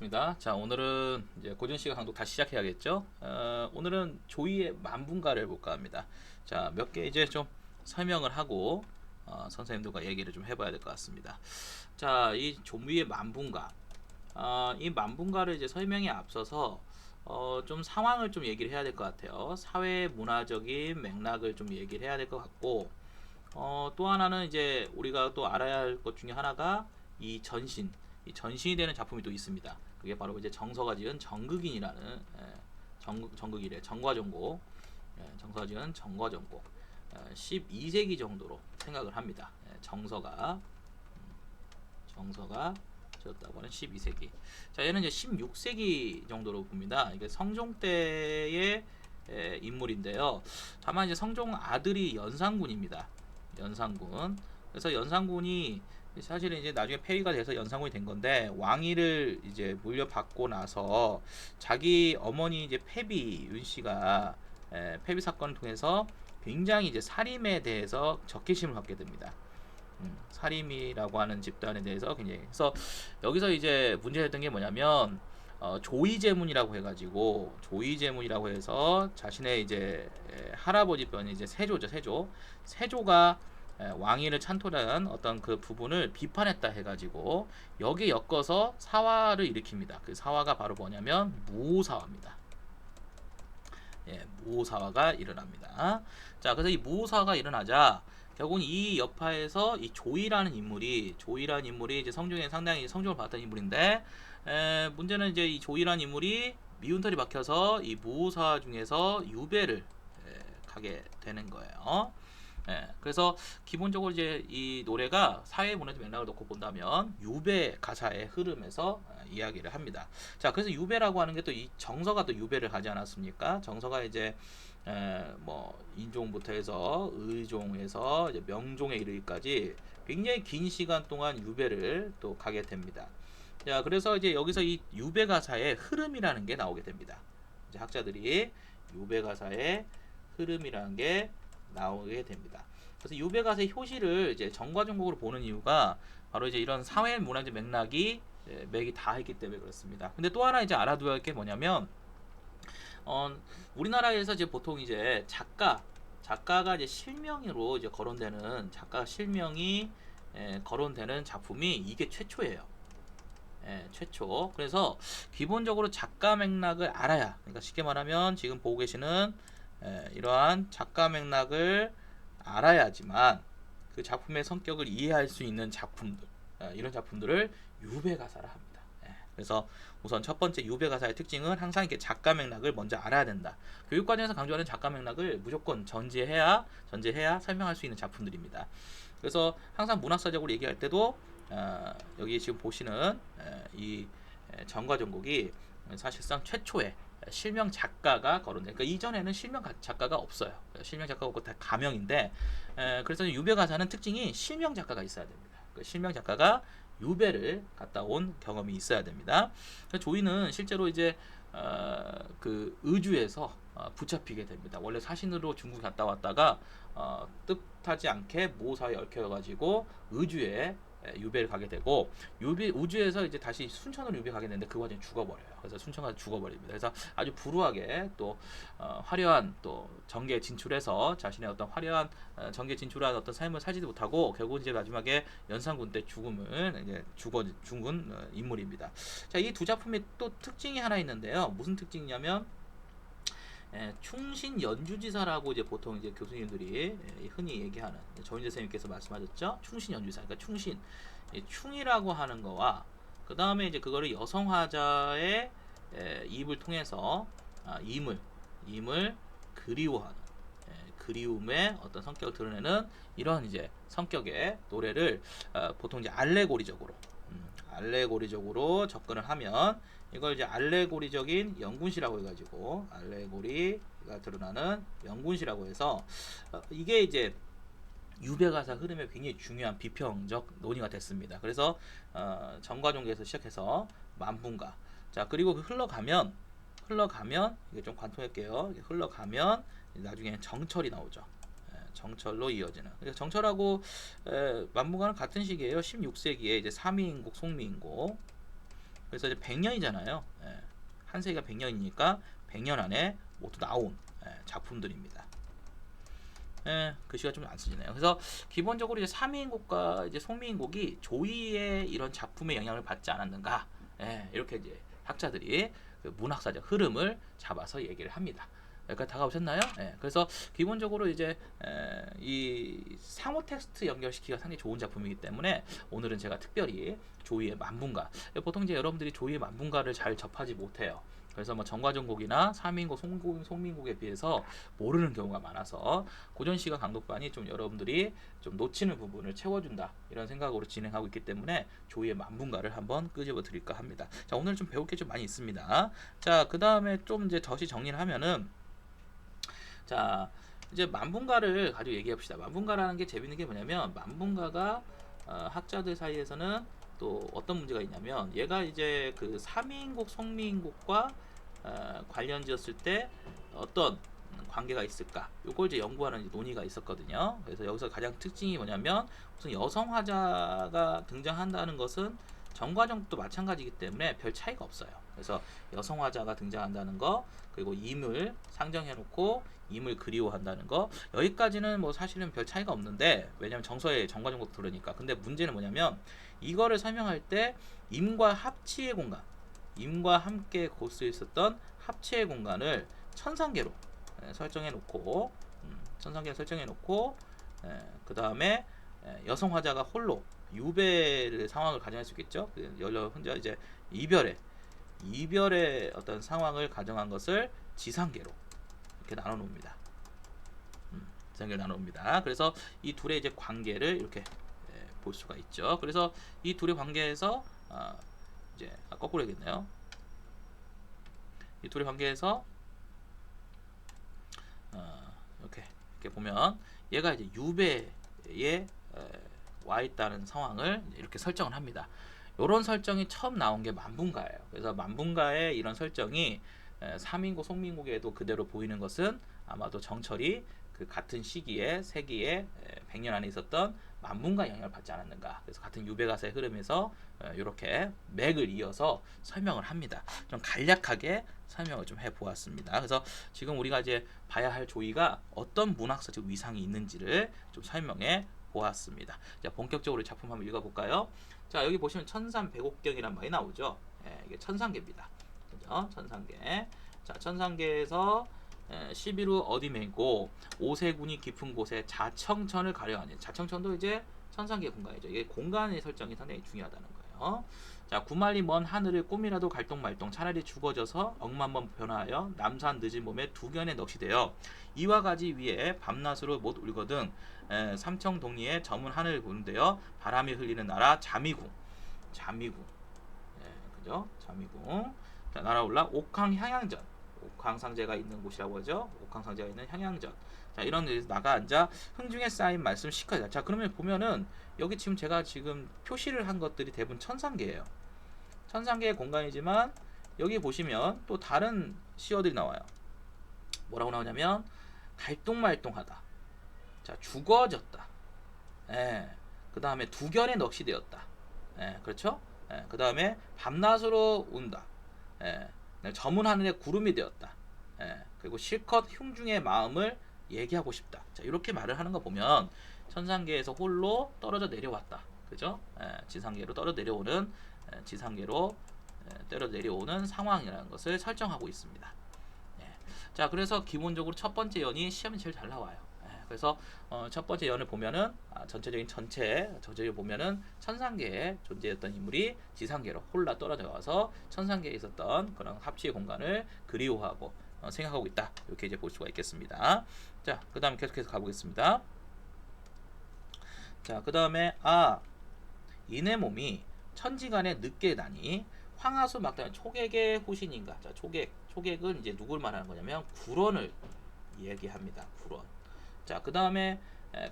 반갑습니다. 자, 오늘은 이제 고전 시각 강독 다시 시작해야겠죠? 오늘은 조이의 만분가를 볼까 합니다. 자, 몇 개 이제 좀 설명을 하고 선생님들과 얘기를 좀 해봐야 될 것 같습니다. 자, 이 조이의 만분가, 이 만분가를 이제 설명에 앞서서 좀 상황을 좀 얘기를 해야 될 것 같아요. 사회 문화적인 맥락을 좀 얘기를 해야 될 것 같고, 또 하나는 이제 우리가 또 알아야 할 것 중에 하나가 이 전신, 이 전신이 되는 작품이 또 있습니다. 그게 바로 이제 정서가 지은 정극인이라는 정극이래 정과정곡, 정서가 지은 정과정곡 12세기 정도로 생각을 합니다. 정서가 지었다고 하는 12세기. 자, 얘는 이제 16세기 정도로 봅니다. 이게 성종 때의 인물인데요. 다만 이제 성종 아들이 연산군입니다. 연산군. 그래서 연산군이 사실은 이제 나중에 폐위가 돼서 연산군이 된 건데, 왕위를 이제 물려받고 나서 자기 어머니 이제 패비 윤 씨가 패비 사건을 통해서 굉장히 이제 살인에 대해서 적개심을 갖게 됩니다. 살인이라고 하는 집단에 대해서 굉장히, 그래서 여기서 이제 문제됐던 게 뭐냐면 조이제문이라고 해가지고, 조이제문이라고 해서 자신의 이제 할아버지 편 이제 세조죠. 세조가 왕위를 찬토한 어떤 그 부분을 비판했다 해가지고 여기에 엮어서 사화를 일으킵니다. 그 사화가 바로 뭐냐면 무오사화입니다. 무오사화가 일어납니다. 자, 그래서 이 무오사화가 일어나자 결국은 이 여파에서 이 조이라는 인물이 이제 성종에 상당히 성종을 받았던 인물인데, 문제는 이제 이 조이라는 인물이 미운털이 박혀서 이 무오사화 중에서 유배를 가게 되는 거예요. 그래서 기본적으로 이제 이 노래가 사회 문화적 맥락을 놓고 본다면 유배 가사의 흐름에서 이야기를 합니다. 자, 그래서 유배라고 하는 게 또 이 정서가 또 유배를 가지 않았습니까? 정서가 이제 뭐 인종부터 해서 의종에서 이제 명종에 이르기까지 굉장히 긴 시간 동안 유배를 또 가게 됩니다. 자, 그래서 이제 여기서 이 유배 가사의 흐름이라는 게 나오게 됩니다. 이제 학자들이 유배 가사의 흐름이라는 게 나오게 됩니다. 그래서 유배 가사의 효시를 이제 정과정곡으로 보는 이유가 바로 이제 이런 사회 문화적 맥락이 맥이 다 있기 때문에 그렇습니다. 근데 또 하나 이제 알아둬야 할 게 뭐냐면, 우리나라에서 이제 보통 이제 작가가 이제 실명으로 이제 거론되는, 작가 실명이 거론되는 작품이 이게 최초예요. 최초. 그래서 기본적으로 작가 맥락을 알아야, 그러니까 쉽게 말하면 지금 보고 계시는 이러한 작가 맥락을 알아야지만 그 작품의 성격을 이해할 수 있는 작품들, 이런 작품들을 유배 가사라 합니다. 그래서 우선 첫 번째 유배 가사의 특징은 항상 이렇게 작가 맥락을 먼저 알아야 된다. 교육과정에서 강조하는 작가 맥락을 무조건 전제해야 설명할 수 있는 작품들입니다. 그래서 항상 문학사적으로 얘기할 때도 여기 지금 보시는 이 정과정곡이 사실상 최초의 실명 작가가 거론돼. 그러니까 이전에는 실명 작가가 없어요. 실명 작가가 없고 다 가명인데, 그래서 유배 가사는 특징이 실명 작가가 있어야 됩니다. 실명 작가가 유배를 갔다 온 경험이 있어야 됩니다. 조이는 실제로 이제 그 의주에서 붙잡히게 됩니다. 원래 사신으로 중국 갔다 왔다가 뜻하지 않게 모사에 얽혀가지고 의주에 유배를 가게 되고, 우주에서 이제 다시 순천으로 유배 가게 되는데 그 과정에 죽어버려요. 그래서 순천 가서 죽어버립니다. 그래서 아주 불우하게 또 화려한 또 정계에 진출해서 자신의 어떤 화려한 정계 진출한 어떤 삶을 살지도 못하고 결국 이제 마지막에 연산군 때 죽음을 이제 죽은 인물입니다. 자, 이 두 작품의 또 특징이 하나 있는데요. 무슨 특징이냐면, 충신 연주지사라고 이제 보통 이제 교수님들이 흔히 얘기하는, 조인재 선생님께서 말씀하셨죠. 충신 연주지사. 그러니까 충이라고 하는 거와 그 다음에 이제 그거를 여성화자의 입을 통해서 임을 그리워하는, 그리움의 어떤 성격을 드러내는 이런 이제 성격의 노래를 보통 이제 알레고리적으로 접근을 하면, 이걸 이제 알레고리적인 영군시라고 해가지고, 알레고리가 드러나는 영군시라고 해서 이게 이제 유배가사 흐름에 굉장히 중요한 비평적 논의가 됐습니다. 그래서 정과종기에서 시작해서 만분가, 자 그리고 흘러가면 이게 좀 관통할게요. 흘러가면 나중에 정철이 나오죠. 정철로 이어지는. 그래서 정철하고 만분가는 같은 시기예요. 16세기에 이제 삼위인국, 송미인국. 그래서 이제 100년이잖아요. 한 세기가 100년이니까 100년 안에 모두 나온 작품들입니다. 글씨가 좀 안 쓰지네요. 그래서 기본적으로 이제 사미인곡과 이제 송미인곡이 조이의 이런 작품의 영향을 받지 않았는가, 이렇게 이제 학자들이 그 문학사적 흐름을 잡아서 얘기를 합니다. 여기까지 다가오셨나요? 그래서 기본적으로 이제 이 상호 텍스트 연결시키기가 상당히 좋은 작품이기 때문에 오늘은 제가 특별히 조이의 만분가, 보통 이제 여러분들이 조이의 만분가를 잘 접하지 못해요. 그래서 뭐 정과정곡이나 사민곡, 송민곡에 비해서 모르는 경우가 많아서 고전시가 강독반이 좀 여러분들이 좀 놓치는 부분을 채워준다 이런 생각으로 진행하고 있기 때문에 조이의 만분가를 한번 끄집어 드릴까 합니다. 자, 오늘 좀 배울 게 좀 많이 있습니다. 자, 그 다음에 좀 이제 다시 정리를 하면은, 자, 이제 만분가를 가지고 얘기해 봅시다. 만분가라는 게 재밌는 게 뭐냐면, 만분가가 학자들 사이에서는 또 어떤 문제가 있냐면, 얘가 이제 그 사미인곡, 송미인곡과 관련지었을 때 어떤 관계가 있을까? 요걸 이제 연구하는 이제 논의가 있었거든요. 그래서 여기서 가장 특징이 뭐냐면, 무슨 여성 화자가 등장한다는 것은 정과정도 마찬가지이기 때문에 별 차이가 없어요. 그래서 여성 화자가 등장한다는 거, 그리고 임을 상정해 놓고 임을 그리워한다는 거, 여기까지는 뭐 사실은 별 차이가 없는데, 왜냐면 정서에 정과정도 들으니까. 근데 문제는 뭐냐면, 이거를 설명할 때 임과 합치의 공간, 임과 함께 고스 있었던 합치의 공간을 천상계로 설정해 놓고, 천상계로 설정해 놓고, 그 다음에 여성 화자가 홀로 유배의 상황을 가정할 수 있겠죠. 여러 혼자 이제 이별의 어떤 상황을 가정한 것을 지상계로 이렇게 나눠 놓습니다. 지상계로 나눠 놓습니다. 그래서 이 둘의 이제 관계를 이렇게 볼 수가 있죠. 그래서 이 둘의 관계에서 이제 거꾸로 해야겠네요. 이 둘의 관계에서 이렇게 보면 얘가 이제 유배에 와 있다는 상황을 이렇게 설정을 합니다. 이런 설정이 처음 나온 게 만분가예요. 그래서 만분가의 이런 설정이 사민국, 송민국에도 그대로 보이는 것은 아마도 정철이 그 같은 시기에 세기에 100년 안에 있었던 만분가 영향을 받지 않았는가. 그래서 같은 유배가사의 흐름에서 이렇게 맥을 이어서 설명을 합니다. 좀 간략하게 설명을 좀 해보았습니다. 그래서 지금 우리가 이제 봐야 할 조이가 어떤 문학사적 위상이 있는지를 좀 설명해 보았습니다. 자, 본격적으로 작품 한번 읽어볼까요? 자, 여기 보시면 천산백옥경이란 말이 나오죠. 이게 천상계입니다. 그죠? 천상계. 자, 천상계에서 11우 어디매고 오세군이 깊은 곳에 자청천을 가려하는, 자청천도 이제 천상계 공간이죠. 이게 공간의 설정이 상당히 중요하다는 거예요. 자, 구말리 먼 하늘을 꿈이라도 갈동말동 차라리 죽어져서 억만번 변화하여 남산 늦은 봄에 두견에 넋이되어 이와 가지 위에 밤낮으로 못 울거든 삼청동리에 저문 하늘 군되어 바람이 흘리는 나라 자미궁, 그죠? 자미궁. 자, 날아올라 옥황 향양전, 옥황상제가 있는 곳이라고 하죠. 옥황상제가 있는 향양전. 자, 이런 데서 나가 앉아 흥중에 쌓인 말씀 시켜자. 자, 그러면 보면은 여기 지금 제가 지금 표시를 한 것들이 대부분 천상계예요. 천상계의 공간이지만 여기 보시면 또 다른 시어들이 나와요. 뭐라고 나오냐면 갈동말동하다. 자, 죽어졌다. 그 다음에 두견에 넋이 되었다. 그렇죠? 그 다음에 밤낮으로 운다. 저문 하늘에 구름이 되었다. 그리고 실컷 흉중의 마음을 얘기하고 싶다. 자, 이렇게 말을 하는 거 보면 천상계에서 홀로 떨어져 내려왔다. 그죠? 지상계로 떨어져 내려오는 상황이라는 것을 설정하고 있습니다. 자, 그래서 기본적으로 첫 번째 연이 시험이 제일 잘 나와요. 그래서 첫 번째 연을 보면은 전체를 보면은 천상계에 존재했던 인물이 지상계로 홀라 떨어져 와서 천상계에 있었던 그런 합치의 공간을 그리워하고 생각하고 있다. 이렇게 이제 볼 수가 있겠습니다. 자, 그 다음에 계속해서 가보겠습니다. 자, 그 다음에 이내 몸이 천지간에 늦게 나니 황하수 막단 초객의 후신인가. 자, 초객은 이제 누굴 말하는 거냐면 구런을 얘기합니다. 구런. 자, 그 다음에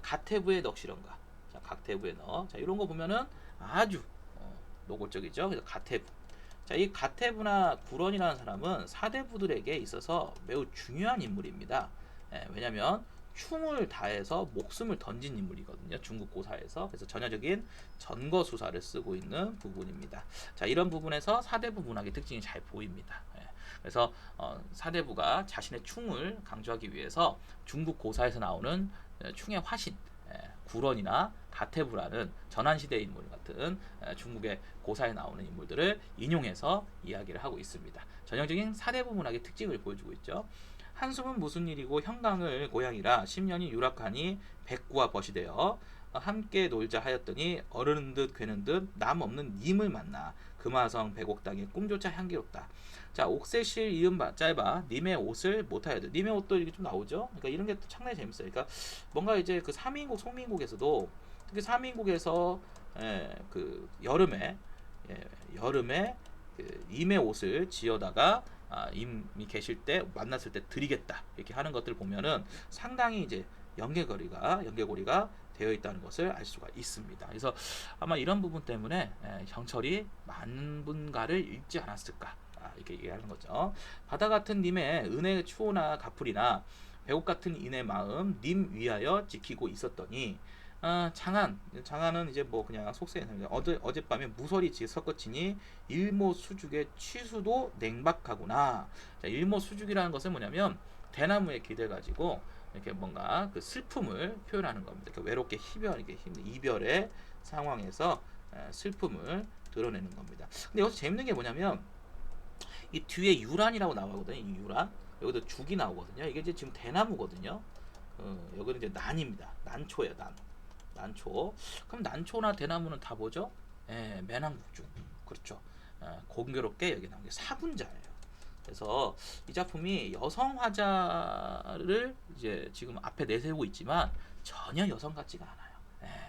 가태부의 넋이런가. 자, 각태부의 넋. 자, 이런 거 보면은 아주 노골적이죠. 그래서 가태부. 자, 이 가태부나 구런이라는 사람은 사대부들에게 있어서 매우 중요한 인물입니다. 왜냐면 충을 다해서 목숨을 던진 인물이거든요. 중국 고사에서. 그래서 전형적인 전거 수사를 쓰고 있는 부분입니다. 자, 이런 부분에서 사대부 문학의 특징이 잘 보입니다. 예. 그래서 사대부가 자신의 충을 강조하기 위해서 중국 고사에서 나오는 충의 화신, 구런이나 가태부라는 전환시대의 인물 같은 중국의 고사에 나오는 인물들을 인용해서 이야기를 하고 있습니다. 전형적인 사대부 문학의 특징을 보여주고 있죠. 한숨은 무슨 일이고 형강을 고향이라 10년이 유락하니 백구와 벗이 되어 함께 놀자 하였더니 어르는 듯 괴는 듯 남 없는 님을 만나 금화성 백옥당의 꿈조차 향기롭다. 자, 옥새실 이음 짧아 님의 옷을 못하여도 님의 옷도 이렇게 좀 나오죠. 그러니까 이런 게 또 상당히 재밌어요. 그러니까 뭔가 이제 그 삼인국 송민국에서도 특히 삼인국에서 그 여름에 여름에 그 임의 옷을 지어다가 임이 계실 때 만났을 때 드리겠다 이렇게 하는 것들 보면은 상당히 이제 연계고리가 되어 있다는 것을 알 수가 있습니다. 그래서 아마 이런 부분 때문에 정철이 만분가를 읽지 않았을까 이렇게 얘기하는 거죠. 바다 같은 님의 은혜의 추호나 가풀이나 배옥 같은 인의 마음 님 위하여 지키고 있었더니 장안은 이제 뭐 그냥 속세는 어젯밤에 무설이 섞어치니 일모수죽의 취수도 냉박하구나. 자, 일모수죽이라는 것은 뭐냐면 대나무에 기대 가지고 이렇게 뭔가 그 슬픔을 표현하는 겁니다. 이렇게 외롭게 이렇게 힘든 이별의 상황에서 슬픔을 드러내는 겁니다. 근데 여기서 재밌는 게 뭐냐면 이 뒤에 유란이라고 나오거든요. 이 유란 여기도 죽이 나오거든요. 이게 이제 지금 대나무거든요. 여기는 이제 난입니다. 난초예요. 난초. 그럼 난초나 대나무는 다 뭐죠? 매낭국중. 그렇죠. 공교롭게 여기 나온 게 사군자예요. 그래서 이 작품이 여성 화자를 이제 지금 앞에 내세우고 있지만 전혀 여성 같지가 않아요.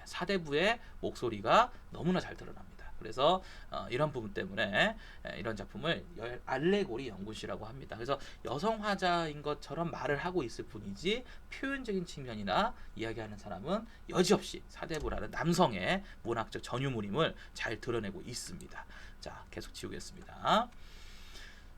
사대부의 목소리가 너무나 잘 드러납니다. 그래서 이런 부분 때문에 이런 작품을 알레고리 연구시라고 합니다. 그래서 여성 화자인 것처럼 말을 하고 있을 뿐이지 표현적인 측면이나 이야기하는 사람은 여지없이 사대부라는 남성의 문학적 전유물임을 잘 드러내고 있습니다. 자, 계속 지우겠습니다.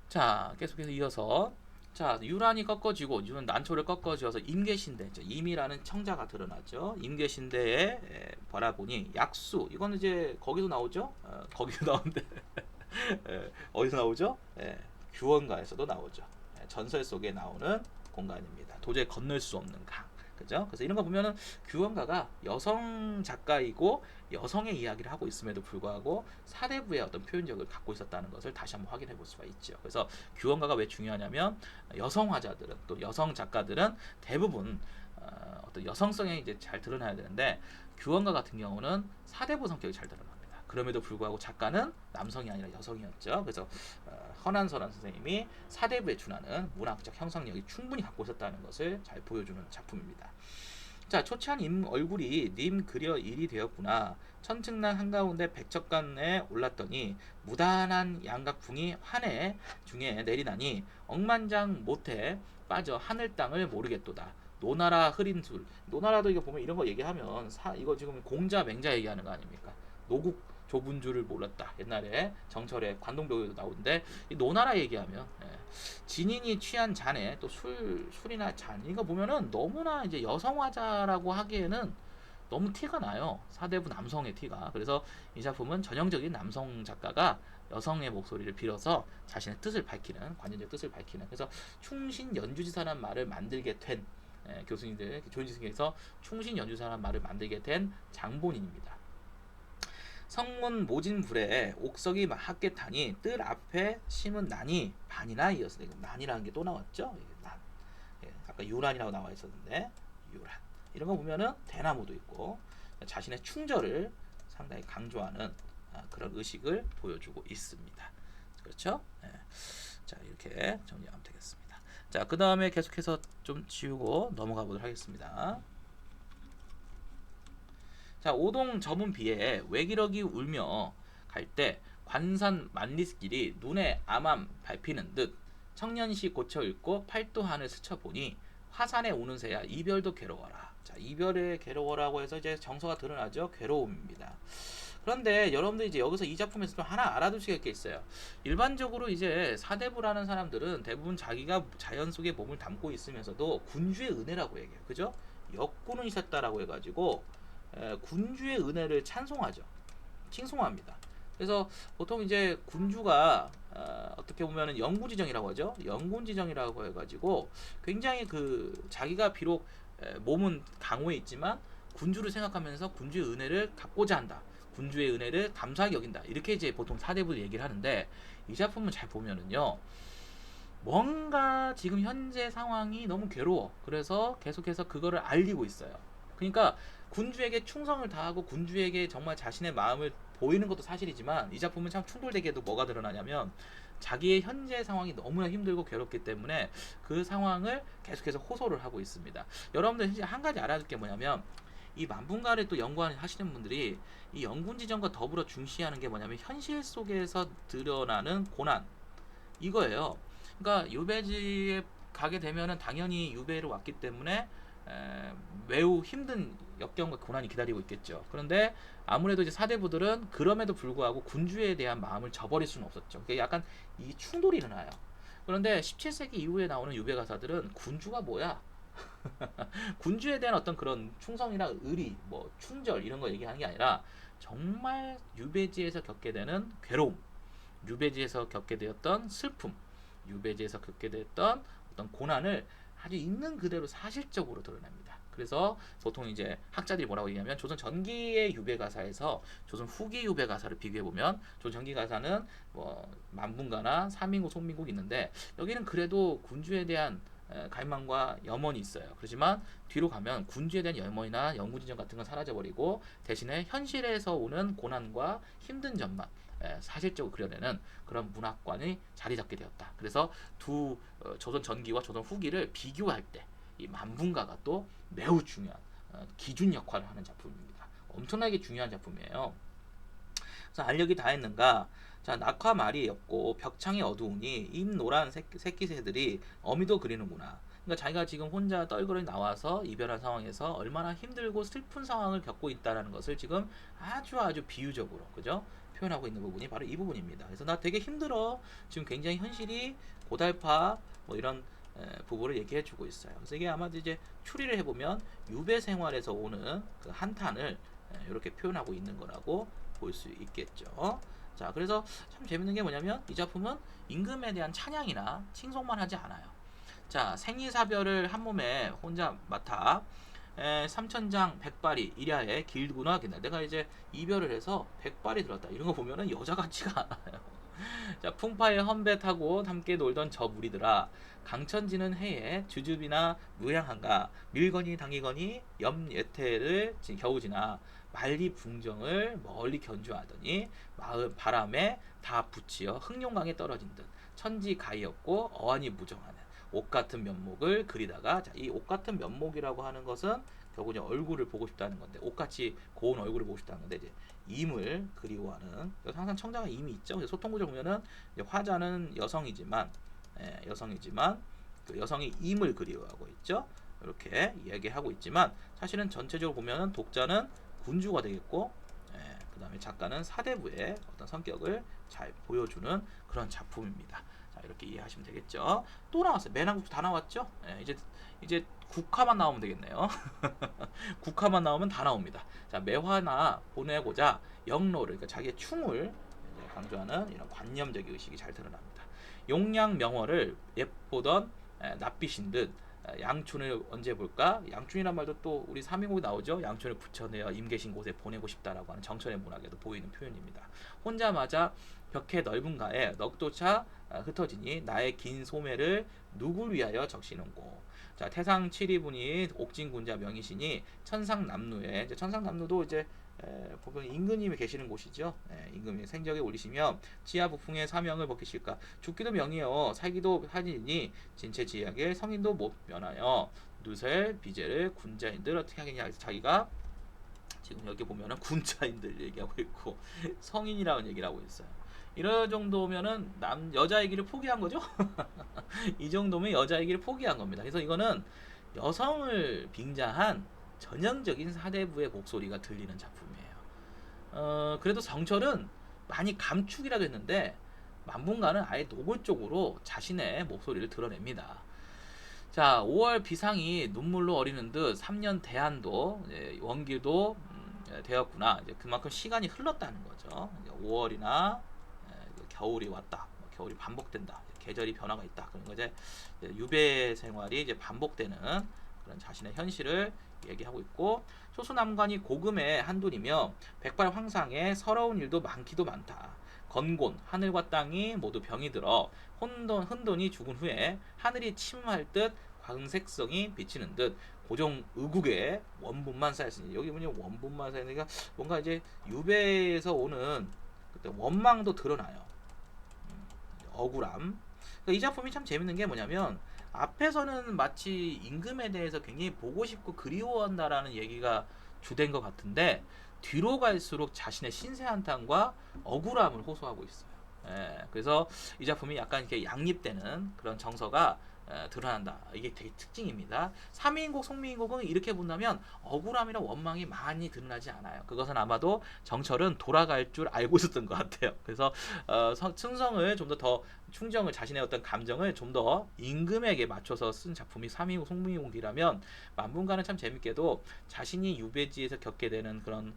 자, 계속해서 이어서 자, 유란이 꺾어지고 난초를 꺾어지어서 임계신대, 임이라는 청자가 드러나죠. 임계신대에 바라보니 약수, 이거는 이제 거기도 나오죠. 거기도 나오는데 어디서 나오죠? 규원가에서도 나오죠. 전설 속에 나오는 공간입니다. 도저히 건널 수 없는 강. 그죠? 그래서 이런 거 보면은 규원가가 여성 작가이고 여성의 이야기를 하고 있음에도 불구하고 사대부의 어떤 표현력을 갖고 있었다는 것을 다시 한번 확인해 볼 수가 있죠. 그래서 규원가가 왜 중요하냐면 여성 화자들은 또 여성 작가들은 대부분 어떤 여성성이 이제 잘 드러나야 되는데 규원가 같은 경우는 사대부 성격이 잘 드러납니다. 그럼에도 불구하고 작가는 남성이 아니라 여성이었죠. 그래서 허난설한 선생님이 사대부에 준하는 문학적 형성력이 충분히 갖고 있었다는 것을 잘 보여주는 작품입니다. 자, 초췌한 얼굴이 님 그려 일이 되었구나. 천층난 한가운데 백척간에 올랐더니 무단한 양각풍이 환해 중에 내리나니 억만장 못해 빠져 하늘 땅을 모르겠도다. 노나라 흐린 술. 노나라도 이거 보면 이런 거 얘기하면 이거 지금 공자 맹자 얘기하는 거 아닙니까? 노국 좁은 줄을 몰랐다. 옛날에 정철의 관동벽에도 나오는데 이 노나라 얘기하면 진인이 취한 잔에 또 술이나 잔 이거 보면은 너무나 이제 여성화자라고 하기에는 너무 티가 나요. 사대부 남성의 티가. 그래서 이 작품은 전형적인 남성 작가가 여성의 목소리를 빌어서 자신의 뜻을 밝히는 관념적 뜻을 밝히는 그래서 충신 연주지사라는 말을 만들게 된 교수님들 조인지승에서 충신 연주사라는 말을 만들게 된 장본인입니다. 성문 모진불에 옥석이 맞게 타니 뜰 앞에 심은 난이 반이나 이어서 난이라는 게 또 나왔죠. 난. 아까 유란이라고 나와 있었는데 유란. 이런 거 보면은 대나무도 있고 자신의 충절을 상당히 강조하는 그런 의식을 보여주고 있습니다. 그렇죠? 자, 이렇게 정리하면 되겠습니다. 자, 그 다음에 계속해서 좀 지우고 넘어가 보도록 하겠습니다. 자, 오동 저문 비에 외기럭이 울며 갈 때 관산 만리길이 눈에 암암 밟히는 듯 청년시 고쳐 읽고 팔도한을 스쳐보니 화산에 오는 새야 이별도 괴로워라. 자, 이별의 괴로워라고 해서 이제 정서가 드러나죠. 괴로움입니다. 그런데 여러분들 이제 여기서 이 작품에서 좀 하나 알아두셔야 할 게 있어요. 일반적으로 이제 사대부라는 사람들은 대부분 자기가 자연 속에 몸을 담고 있으면서도 군주의 은혜라고 얘기해요. 그죠? 역군은 있었다라고 해가지고 군주의 은혜를 찬송하죠. 칭송합니다. 그래서 보통 이제 군주가 어떻게 보면은 영구지정이라고 하죠. 영군지정이라고 해가지고 굉장히 그 자기가 비록 몸은 강호에 있지만 군주를 생각하면서 군주의 은혜를 갚고자 한다. 군주의 은혜를 감사하게 여긴다. 이렇게 이제 보통 사대부를 얘기를 하는데 이 작품을 잘 보면은요. 뭔가 지금 현재 상황이 너무 괴로워. 그래서 계속해서 그거를 알리고 있어요. 그러니까 군주에게 충성을 다하고 군주에게 정말 자신의 마음을 보이는 것도 사실이지만 이 작품은 참 충돌되게도 뭐가 드러나냐면 자기의 현재 상황이 너무나 힘들고 괴롭기 때문에 그 상황을 계속해서 호소를 하고 있습니다. 여러분들 한 가지 알아둘 게 뭐냐면 이 만분가를 또 연구하시는 분들이 이 영군지정과 더불어 중시하는 게 뭐냐면 현실 속에서 드러나는 고난 이거예요. 그러니까 유배지에 가게 되면은 당연히 유배로 왔기 때문에 매우 힘든 역경과 고난이 기다리고 있겠죠. 그런데 아무래도 이제 사대부들은 그럼에도 불구하고 군주에 대한 마음을 저버릴 수는 없었죠. 그게 약간 이 충돌이 일어나요. 그런데 17세기 이후에 나오는 유배 가사들은 군주가 뭐야? 군주에 대한 어떤 그런 충성이나 의리, 뭐 충절 이런 거 얘기하는 게 아니라 정말 유배지에서 겪게 되는 괴로움, 유배지에서 겪게 되었던 슬픔, 유배지에서 겪게 되었던 어떤 고난을 아주 있는 그대로 사실적으로 드러냅니다. 그래서 보통 이제 학자들이 뭐라고 얘기하면 조선 전기의 유배 가사에서 조선 후기 유배 가사를 비교해 보면 조선 전기 가사는 뭐 만분가나 사민국, 송민국 있는데 여기는 그래도 군주에 대한 갈망과 염원이 있어요. 그렇지만 뒤로 가면 군주에 대한 염원이나 영구지정 같은 건 사라져버리고 대신에 현실에서 오는 고난과 힘든 점만 사실적으로 그려내는 그런 문학관이 자리 잡게 되었다. 그래서 두 조선 전기와 조선 후기를 비교할 때 이 만분가가 또 매우 중요한 기준 역할을 하는 작품입니다. 엄청나게 중요한 작품이에요. 그래서 알력이 다 했는가? 자, 낙화 말이 엽고 벽창이 어두우니 잎노란 새끼새들이 어미도 그리는구나. 그러니까 자기가 지금 혼자 떨거리 나와서 이별한 상황에서 얼마나 힘들고 슬픈 상황을 겪고 있다는 것을 지금 아주 비유적으로 그죠? 표현하고 있는 부분이 바로 이 부분입니다. 그래서 나 되게 힘들어. 지금 굉장히 현실이 고달파 뭐 이런 부분을 얘기해주고 있어요. 그래서 이게 아마도 이제 추리를 해보면 유배 생활에서 오는 그 한탄을 이렇게 표현하고 있는 거라고 볼 수 있겠죠. 자, 그래서 참 재밌는 게 뭐냐면 이 작품은 임금에 대한 찬양이나 칭송만 하지 않아요. 자, 생이사별을 한 몸에 혼자 맡아 삼천장 백발이 이랴에 길구나 긴다. 내가 이제 이별을 해서 백발이 들었다. 이런 거 보면은 여자 같지가 않아요. 자, 풍파에 험배 타고 함께 놀던 저 무리들아 강천지는 해에 주줍이나 무량한가 밀거니 당기거니 염예태를 겨우 지나 만리 붕정을 멀리 견주하더니 마을 바람에 다 붙이어 흑룡강에 떨어진 듯 천지 가이없고 어안이 무정하는 옷 같은 면목을 그리다가 자, 이 옷 같은 면목이라고 하는 것은 결국 이제 얼굴을 보고 싶다는 건데 옷같이 고운 얼굴을 보고 싶다는 건데 이제 임을 그리워하는 항상 청자가 임이 있죠. 소통구조 보면은 화자는 여성이지만 여성이지만 그 여성이 임을 그리워하고 있죠. 이렇게 이야기하고 있지만 사실은 전체적으로 보면은 독자는 군주가 되겠고 그 다음에 작가는 사대부의 어떤 성격을 잘 보여주는 그런 작품입니다. 자, 이렇게 이해하시면 되겠죠. 또 나왔어요. 매난국도 다 나왔죠. 이제 국화만 나오면 되겠네요. 국화만 나오면 다 나옵니다. 자, 매화나 보내고자 영로를 그러니까 자기의 충을 강조하는 이런 관념적 의식이 잘 드러납니다. 용량 명월을 예보던 낯빛인 듯 양춘을 언제 볼까? 양춘이란 말도 또 우리 삼인곡이 나오죠. 양춘을 붙여내어 임 계신 곳에 보내고 싶다라고 하는 정천의 문학에도 보이는 표현입니다. 혼자마자 벽해 넓은 가에 넋조차 흩어지니 나의 긴 소매를 누굴 위하여 적시는고. 자, 태상 7위분이 옥진군자 명이시니 천상남루에 천상남루도 이제 보면 임금님이 계시는 곳이죠. 임금이 생적에 올리시며 지하 부풍의 사명을 벗기실까. 죽기도 명이요 살기도 하니니 진체 지하게 성인도 못 면하여 누설 비제를 군자인들 어떻게 하겠냐. 자기가 지금 여기 보면은 군자인들 얘기하고 있고 성인이라는 얘기를 하고 있어요. 이런 정도면은 여자 얘기를 포기한 거죠. 이 정도면 여자 얘기를 포기한 겁니다. 그래서 이거는 여성을 빙자한 전형적인 사대부의 목소리가 들리는 작품이에요. 그래도 정철은 많이 감축이라고 했는데 만분간은 아예 노골적으로 자신의 목소리를 드러냅니다. 자, 5월 비상이 눈물로 어리는 듯 3년 대한도 원기도 되었구나. 이제 그만큼 시간이 흘렀다는 거죠. 5월이나 겨울이 왔다. 겨울이 반복된다. 계절이 변화가 있다. 그런 거 이제 유배 생활이 이제 반복되는 그런 자신의 현실을 얘기하고 있고, 소수남관이 고금의 한둘이며 백발 황상에 서러운 일도 많기도 많다. 건곤 하늘과 땅이 모두 병이 들어 혼돈이 죽은 후에 하늘이 침할 듯 광색성이 비치는 듯 고종 의국의 원분만 쌓였으니, 여기 보면 원분만 쌓이니까 뭔가 이제 유배에서 오는 그때 원망도 드러나요. 억울함. 그러니까 이 작품이 참 재밌는 게 뭐냐면, 앞에서는 마치 임금에 대해서 굉장히 보고 싶고 그리워한다라는 얘기가 주된 것 같은데, 뒤로 갈수록 자신의 신세 한탄과 억울함을 호소하고 있어요. 그래서 이 작품이 약간 이렇게 양립되는 그런 정서가 드러난다. 이게 되게 특징입니다. 삼위인곡, 송미인곡은 이렇게 본다면 억울함이나 원망이 많이 드러나지 않아요. 그것은 아마도 정철은 돌아갈 줄 알고 있었던 것 같아요. 그래서 충성을 좀 더 충정을, 자신의 어떤 감정을 좀 더 임금에게 맞춰서 쓴 작품이 삼위인곡, 송미인곡이라면, 만분간은 참 재밌게도 자신이 유배지에서 겪게 되는 그런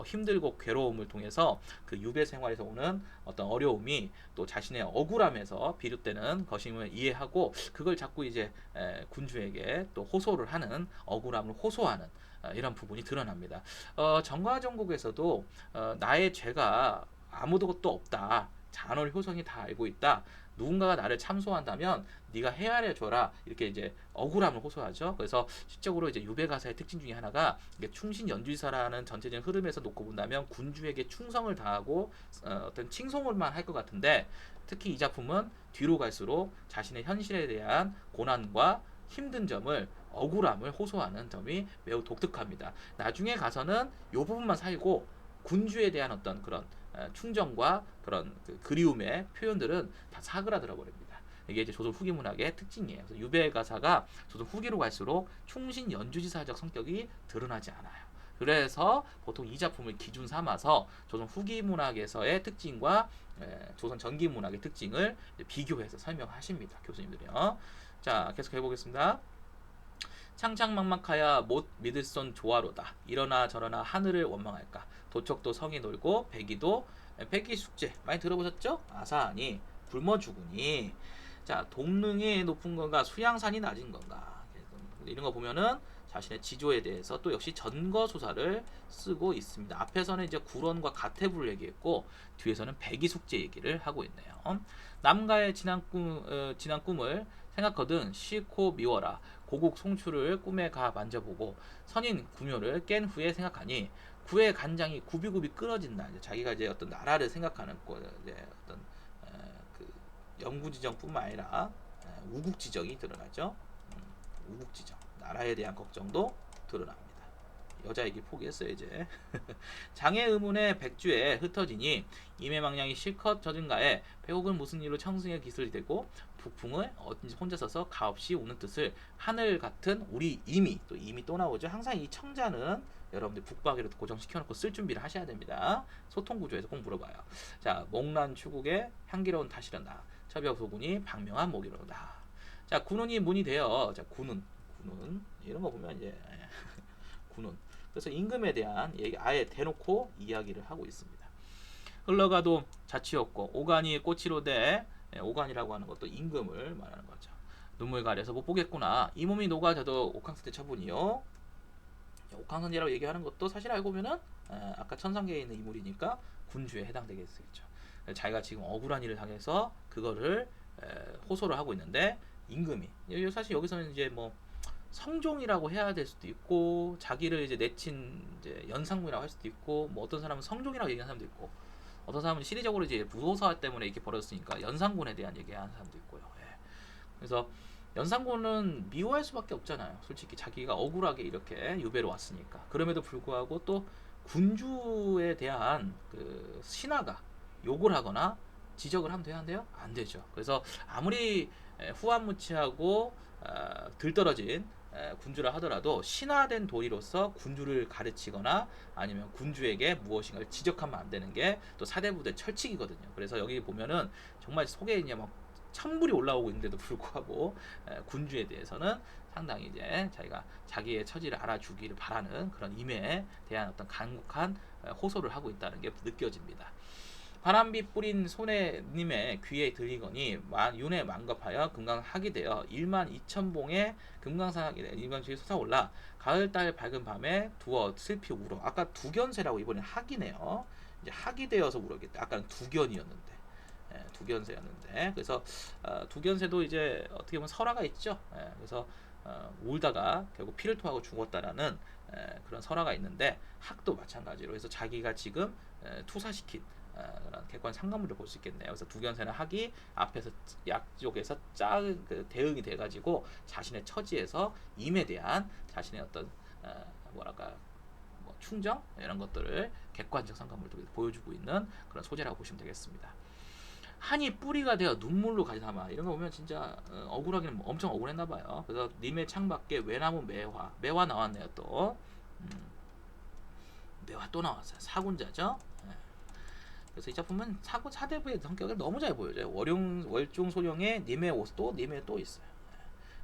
힘들고 괴로움을 통해서 그 유배 생활에서 오는 어떤 어려움이 또 자신의 억울함에서 비롯되는 것임을 이해하고, 그걸 자꾸 이제 군주에게 또 호소를 하는, 억울함을 호소하는 이런 부분이 드러납니다. 정과정국에서도 나의 죄가 아무도 것도 없다. 잔월 효성이 다 알고 있다. 누군가가 나를 참소한다면 네가 헤아려 줘라. 이렇게 이제 억울함을 호소하죠. 그래서 실적으로 이제 유배 가사의 특징 중에 하나가 충신 연주사라는 전체적인 흐름에서 놓고 본다면 군주에게 충성을 다하고 어떤 칭송을만 할 것 같은데, 특히 이 작품은 뒤로 갈수록 자신의 현실에 대한 고난과 힘든 점을, 억울함을 호소하는 점이 매우 독특합니다. 나중에 가서는 이 부분만 살고 군주에 대한 어떤 그런 충정과 그런 그리움의 표현들은 다 사그라들어 버립니다. 이게 이제 조선 후기 문학의 특징이에요. 그래서 유배 가사가 조선 후기로 갈수록 충신 연주지사적 성격이 드러나지 않아요. 그래서 보통 이 작품을 기준 삼아서 조선 후기 문학에서의 특징과 조선 전기 문학의 특징을 비교해서 설명하십니다. 교수님들이요. 자, 계속 해보겠습니다. 창창막막하야 못 믿을 손 조화로다. 이러나 저러나 하늘을 원망할까. 도척도 성이 놀고 백이도 백이숙제 많이 들어보셨죠? 아사하니 굶어 죽으니. 자, 동릉이 높은 건가 수양산이 낮은 건가, 이런 거 보면은 자신의 지조에 대해서 또 역시 전거소사를 쓰고 있습니다. 앞에서는 이제 구론과 가태부를 얘기했고, 뒤에서는 백이숙제 얘기를 하고 있네요. 남가의 지난 꿈을 생각하든 싫고 미워라. 고국 송추를 꿈에 가 만져보고 선인 구묘를 깬 후에 생각하니 구의 간장이 굽이굽이 끓어진다. 이제 자기가 이제 어떤 나라를 생각하는 이제 어떤 그 영구지정뿐만 아니라 우국지정이 드러나죠. 우국지정, 나라에 대한 걱정도 드러납니다. 여자 얘기 포기했어요 이제. 장애 의문의 백주에 흩어지니 임해망량이 실컷 젖은가에 배옥은 무슨 일로 청승의 기술이 되고 북풍을 어딘지 혼자 서서 가없이 우는 뜻을 하늘 같은 우리 임이, 또 임이 또 나오죠. 항상 이 청자는 여러분들 북박이로 고정시켜놓고 쓸 준비를 하셔야 됩니다. 소통구조에서 꼭 물어봐요. 자, 목란 추국에 향기로운 다시련다. 처벽 소군이 박명한 목이로다. 자, 군운이 문이 되어, 자, 군운 이런 거 보면 이제 군운. 그래서 임금에 대한 얘기 아예 대놓고 이야기를 하고 있습니다. 흘러가도 자취였고 오간이 꼬치로되, 오간이라고 하는 것도 임금을 말하는 거죠. 눈물 가려서 못 보겠구나. 이 몸이 녹아져도 옥황선제 처분이요. 옥황선제라고 얘기하는 것도 사실 알고 보면은 아까 천상계에 있는 인물이니까 군주에 해당되겠죠. 자기가 지금 억울한 일을 당해서 그거를 호소를 하고 있는데, 임금이 사실 여기서는 이제 뭐 성종이라고 해야 될 수도 있고, 자기를 이제 내친 이제 연상군이라고 할 수도 있고, 뭐 어떤 사람은 성종이라고 얘기하는 사람도 있고, 어떤 사람은 시대적으로 이제 부도사 때문에 이렇게 벌어졌으니까 연상군에 대한 얘기하는 사람도 있고요. 그래서 연상군은 미워할 수밖에 없잖아요. 솔직히 자기가 억울하게 이렇게 유배로 왔으니까. 그럼에도 불구하고 또 군주에 대한 그 신하가 욕을 하거나 지적을 하면 되는데요? 안 되죠. 그래서 아무리 후한무치하고 들떨어진 군주라 하더라도 신화된 도리로서 군주를 가르치거나 아니면 군주에게 무엇인가를 지적하면 안 되는 게 또 사대부대 철칙이거든요. 그래서 여기 보면은 정말 속에 이제 막 천불이 올라오고 있는데도 불구하고 군주에 대해서는 상당히 이제 자기가 자기의 처지를 알아주기를 바라는 그런 임에 대한 어떤 간곡한 호소를 하고 있다는 게 느껴집니다. 바람비 뿌린 손해님의 귀에 들리거니 윤회 만겁하여 금강학이 되어 12,000봉의 금강산이 일반주의 솟아올라 가을달 밝은 밤에 두어 슬피 울어. 아까 두견세라고 이번엔 학이네요. 이제 학이 되어서 울었겠다. 아까는 두견이었는데. 두견세였는데 그래서 두견세도 이제 어떻게 보면 설화가 있죠. 그래서 울다가 결국 피를 토하고 죽었다라는 그런 설화가 있는데 학도 마찬가지로 해서 자기가 지금 투사시킨 그런 객관 상관물을 볼 수 있겠네요. 그래서 두견세는 학이 앞에서 약쪽에서 작은 그 대응이 돼가지고 자신의 처지에서 임에 대한 자신의 어떤 뭐랄까 충정 이런 것들을 객관적 상관물도 보여주고 있는 그런 소재라고 보시면 되겠습니다. 한이 뿌리가 되어 눈물로 가지삼아 이런 거 보면 진짜 억울하기는 엄청 억울했나 봐요. 그래서 님의 창밖에 외나무 매화 나왔네요. 또 매화 또 나왔어요. 사군자죠. 그래서 이 작품은 사대부의 성격을 너무 잘 보여줘요. 월중 소령의 님의 옷도 님의 또 있어요.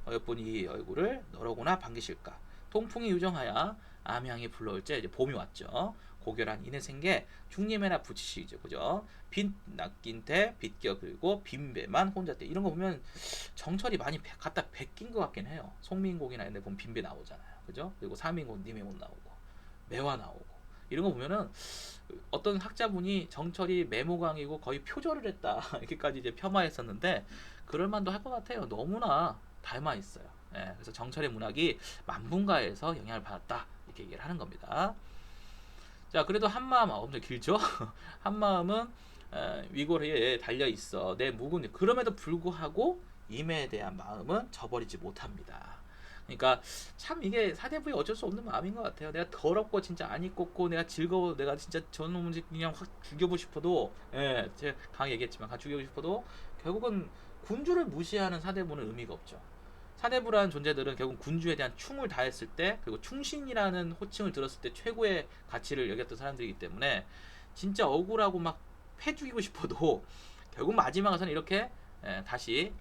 어여쁜 이 얼굴을 너로구나 반기실까. 통풍이 유정하여 암향이 불러올 때 이제 봄이 왔죠. 고결한 인의 생계 중림에나 붙이시죠, 그죠? 빈 낚인테 빗겨 긁고 빈배만 혼자 때 이런 거 보면 정철이 많이 갖다 베낀 것 같긴 해요. 송민곡이나 이런 데 보면 빈배 나오잖아요, 그죠? 그리고 사민곡 님의 옷 나오고 매화 나오고 이런 거 보면은 어떤 학자분이 정철이 메모강이고 거의 표절을 했다 이렇게까지 이제 폄하했었는데 그럴만도 할 것 같아요. 너무나 닮아 있어요. 그래서 정철의 문학이 만분가에서 영향을 받았다 이렇게 얘기를 하는 겁니다. 자, 그래도 한마음 엄청 길죠. 한마음은 위고래에 달려 있어 내 묵은 그럼에도 불구하고 임에 대한 마음은 저버리지 못합니다. 그러니까 참 이게 사대부의 어쩔 수 없는 마음인 것 같아요. 내가 더럽고 진짜 안 입고 내가 즐거워 내가 진짜 저놈을 그냥 확 죽여보고 싶어도 제가 강하게 얘기했지만 죽여보고 싶어도 결국은 군주를 무시하는 사대부는 의미가 없죠. 사대부라는 존재들은 결국 군주에 대한 충을 다했을 때 그리고 충신이라는 호칭을 들었을 때 최고의 가치를 여겼던 사람들이기 때문에 진짜 억울하고 막 패 죽이고 싶어도 결국 마지막에서는 이렇게 다시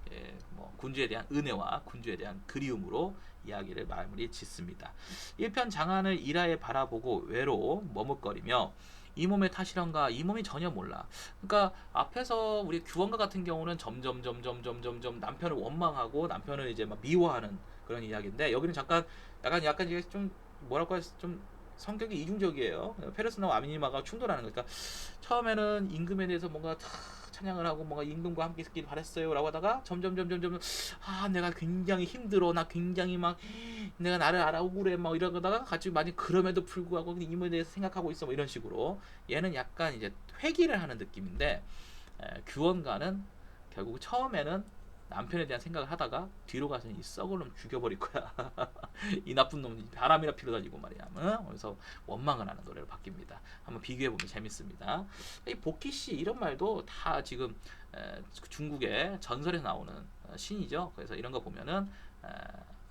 뭐 군주에 대한 은혜와 군주에 대한 그리움으로 이야기를 마무리 짓습니다. 1편 장안을 일하에 바라보고 외로 머뭇거리며 이 몸의 탓이란가 이 몸이 전혀 몰라. 그러니까 앞에서 우리 규원가 같은 경우는 점점 남편을 원망하고 남편을 이제 막 미워하는 그런 이야기인데 여기는 잠깐 약간 이게 좀 뭐랄까 좀 성격이 이중적이에요. 페르스나와 아미니마가 충돌하는 거니까 처음에는 임금에 대해서 뭔가 찬양을 하고 뭔가 임금과 함께 있길 바랬어요 라고 하다가 점점 내가 굉장히 힘들어 나 굉장히 막 내가 나를 알아오구래 막 이러다가 같이 많이 그럼에도 불구하고 임금에 대해서 생각하고 있어 뭐 이런 식으로 얘는 약간 이제 회귀를 하는 느낌인데 규원가는 결국 처음에는 남편에 대한 생각을 하다가 뒤로 가서 이 썩을 놈 죽여버릴 거야. 이 나쁜 놈 바람이라 피로 다니고 말이야. 그래서 원망을 하는 노래로 바뀝니다. 한번 비교해보면 재밌습니다. 이 보키씨 이런 말도 다 지금 중국의 전설에 나오는 신이죠. 그래서 이런 거 보면은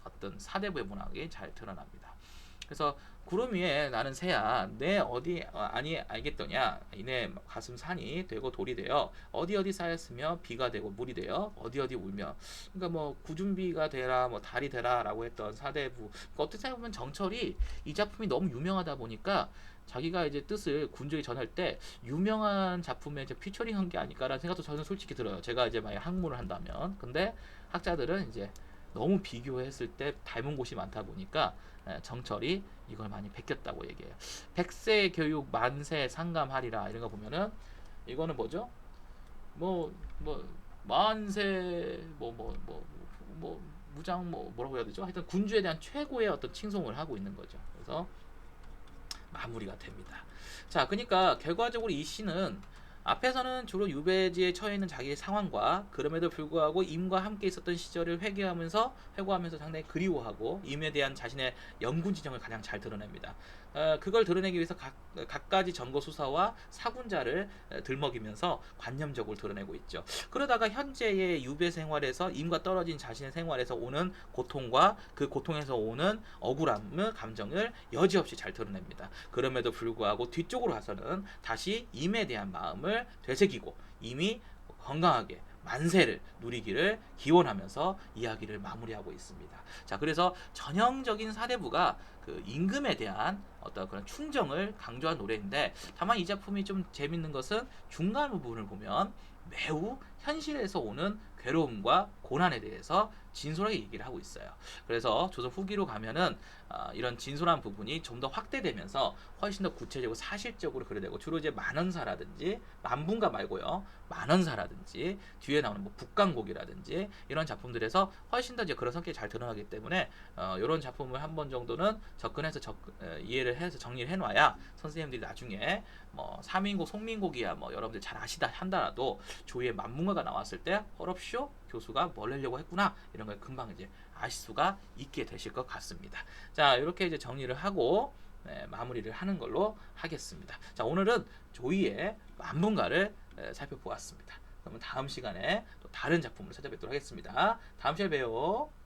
어떤 사대부의 문학이 잘 드러납니다. 그래서 구름 위에 나는 새야 내 어디 아니 알겠더냐 이내 가슴 산이 되고 돌이 되어 어디 쌓였으며 비가 되고 물이 되어 어디 울며 그러니까 뭐 구준비가 되라 뭐 달이 되라라고 했던 사대부 그러니까 어떻게 생각하면 정철이 이 작품이 너무 유명하다 보니까 자기가 이제 뜻을 군주에게 전할 때 유명한 작품에 이제 피처링한 게 아닐까라는 생각도 저는 솔직히 들어요. 제가 이제 만약 학문을 한다면 근데 학자들은 이제 너무 비교했을 때 닮은 곳이 많다 보니까 정철이 이걸 많이 베꼈다고 얘기해요. 백세 교육 만세 상감하리라 이런 거 보면은 이거는 뭐죠? 뭐 만세 무장 뭐라고 해야 되죠? 하여튼 군주에 대한 최고의 어떤 칭송을 하고 있는 거죠. 그래서 마무리가 됩니다. 자, 그러니까 결과적으로 이 시는 앞에서는 주로 유배지에 처해 있는 자기의 상황과 그럼에도 불구하고 임과 함께 있었던 시절을 회고하면서 상당히 그리워하고 임에 대한 자신의 영군 지정을 가장 잘 드러냅니다. 그걸 드러내기 위해서 갖가지 전거 수사와 사군자를 들먹이면서 관념적으로 드러내고 있죠. 그러다가 현재의 유배 생활에서 임과 떨어진 자신의 생활에서 오는 고통과 그 고통에서 오는 억울함의 감정을 여지없이 잘 드러냅니다. 그럼에도 불구하고 뒤쪽으로 가서는 다시 임에 대한 마음을 되새기고 임이 건강하게 만세를 누리기를 기원하면서 이야기를 마무리하고 있습니다. 자, 그래서 전형적인 사대부가 그 임금에 대한 어떤 그런 충정을 강조한 노래인데, 다만 이 작품이 좀 재밌는 것은 중간 부분을 보면 매우 현실에서 오는 괴로움과 고난에 대해서 진솔하게 얘기를 하고 있어요. 그래서 조선 후기로 가면은 이런 진솔한 부분이 좀 더 확대되면서 훨씬 더 구체적이고 사실적으로 그려내고, 주로 이제 만원사라든지 만분가 말고요, 만원사라든지 뒤에 나오는 뭐 북강곡이라든지 이런 작품들에서 훨씬 더 이제 그런 성격이 잘 드러나기 때문에 이런 작품을 한 번 정도는 접근해서 이해를 해서 정리를 해놔야 선생님들이 나중에 뭐 사민곡, 송민곡이야 뭐 여러분들 잘 아시다 한다라도 조이의 만문가가 나왔을 때 헐업쇼 교수가 뭘 내려고 했구나 이런 걸 금방 이제 아실 수가 있게 되실 것 같습니다. 자, 이렇게 이제 정리를 하고 마무리를 하는 걸로 하겠습니다. 자, 오늘은 조이의 만문가를 살펴보았습니다. 그러면 다음 시간에 또 다른 작품을 찾아뵙도록 하겠습니다. 다음 시간에 봬요.